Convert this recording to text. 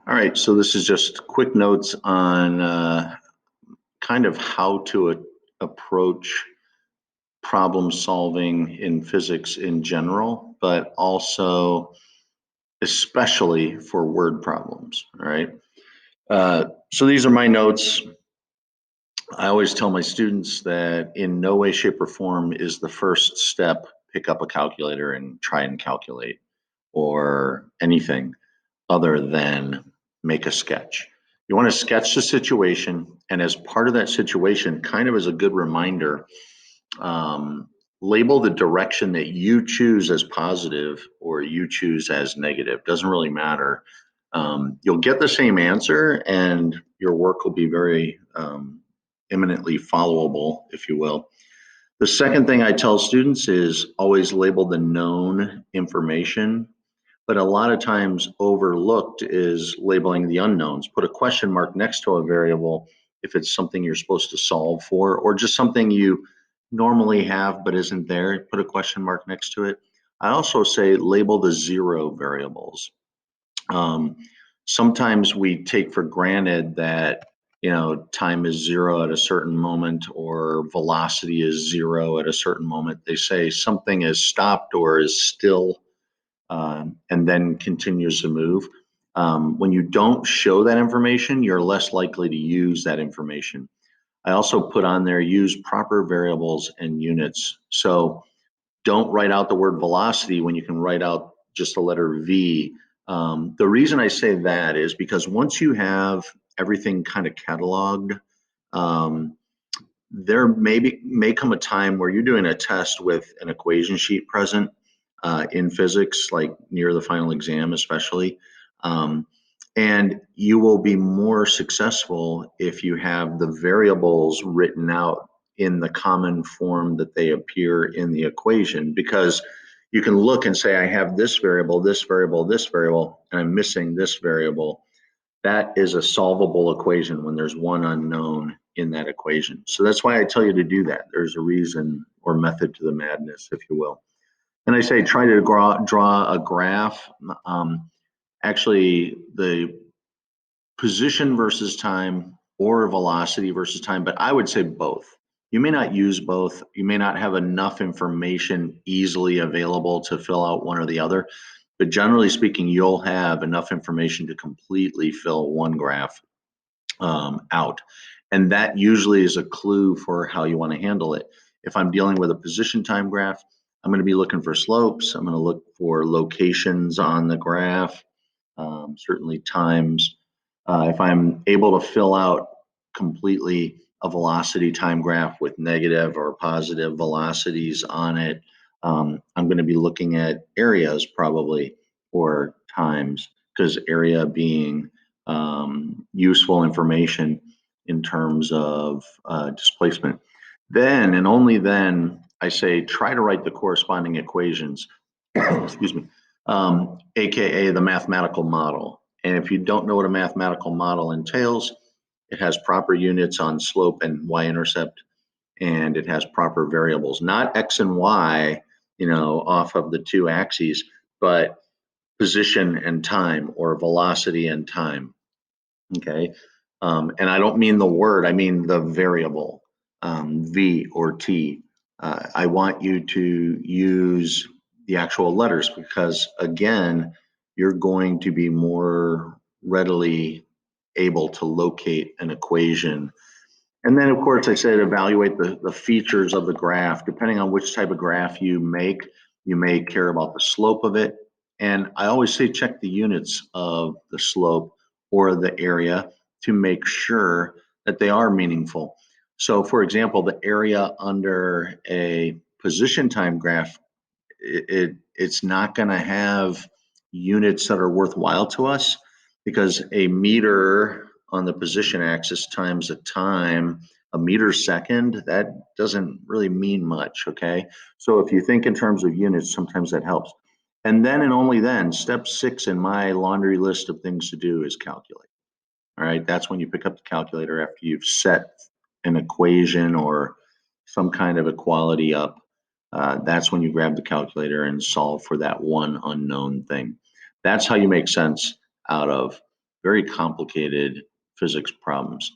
All right, so this is just quick notes on kind of how to approach problem solving in physics in general, but also especially for word problems. All right. So these are my notes. I always tell my students that in no way, shape, or form is the first step pick up a calculator and try and calculate or anything other than make a sketch. You want to sketch the situation, and as part of that situation, kind of as a good reminder, label the direction that you choose as positive or you choose as negative. Doesn't really matter. You'll get the same answer, and your work will be very eminently followable, if you will. The second thing I tell students is always label the known information, but a lot of times overlooked is labeling the unknowns. Put a question mark next to a variable if it's something you're supposed to solve for, or just something you normally have but isn't there. Put a question mark next to it. I also say label the zero variables. Um, Sometimes we take for granted that time is zero at a certain moment or velocity is zero at a certain moment. They say something is stopped or is still and then continues to move. When you don't show that information, you're less likely to use that information. I also put on there use proper variables and units. So don't write out the word velocity when you can write out just the letter V. The reason I say that is because once you have everything kind of cataloged, um, there may come a time where you're doing a test with an equation sheet present in physics, like near the final exam, especially. Um, and you will be more successful if you have the variables written out in the common form that they appear in the equation, because you can look and say, I have this variable, this variable, this variable, and I'm missing this variable. That is a solvable equation when there's one unknown in that equation. So that's why I tell you to do that. There's a reason or method to the madness, if you will. And I say try to draw a graph. Actually, the position versus time or velocity versus time, but I would say both. You may not use both. You may not have enough information easily available to fill out one or the other, but generally speaking, you'll have enough information to completely fill one graph out. And that usually is a clue for how you want to handle it. If I'm dealing with a position time graph, I'm going to be looking for slopes. I'm going to look for locations on the graph, certainly times. If I'm able to fill out completely a velocity time graph with negative or positive velocities on it, I'm going to be looking at areas probably or times, because area being useful information in terms of displacement. Then and only then I say try to write the corresponding equations, excuse me, AKA the mathematical model. And if you don't know what a mathematical model entails, it has proper units on slope and y-intercept, and it has proper variables, not x and y, off of the two axes, but position and time or velocity and time. Okay. And I don't mean the word, I mean the variable, V or T. I want you to use the actual letters because, again, you're going to be more readily able to locate an equation. And then, of course, I said evaluate the features of the graph. Depending on which type of graph you make, you may care about the slope of it. And I always say check the units of the slope or the area to make sure that they are meaningful. So, for example, the area under a position time graph, it's not going to have units that are worthwhile to us, because a meter on the position axis times a time, a meter second, that doesn't really mean much. Okay. So if you think in terms of units, sometimes that helps. And then and only then, step 6 in my laundry list of things to do is calculate. All right. That's when you pick up the calculator after you've set an equation or some kind of equality up. That's when you grab the calculator and solve for that one unknown thing. That's how you make sense out of very complicated physics problems.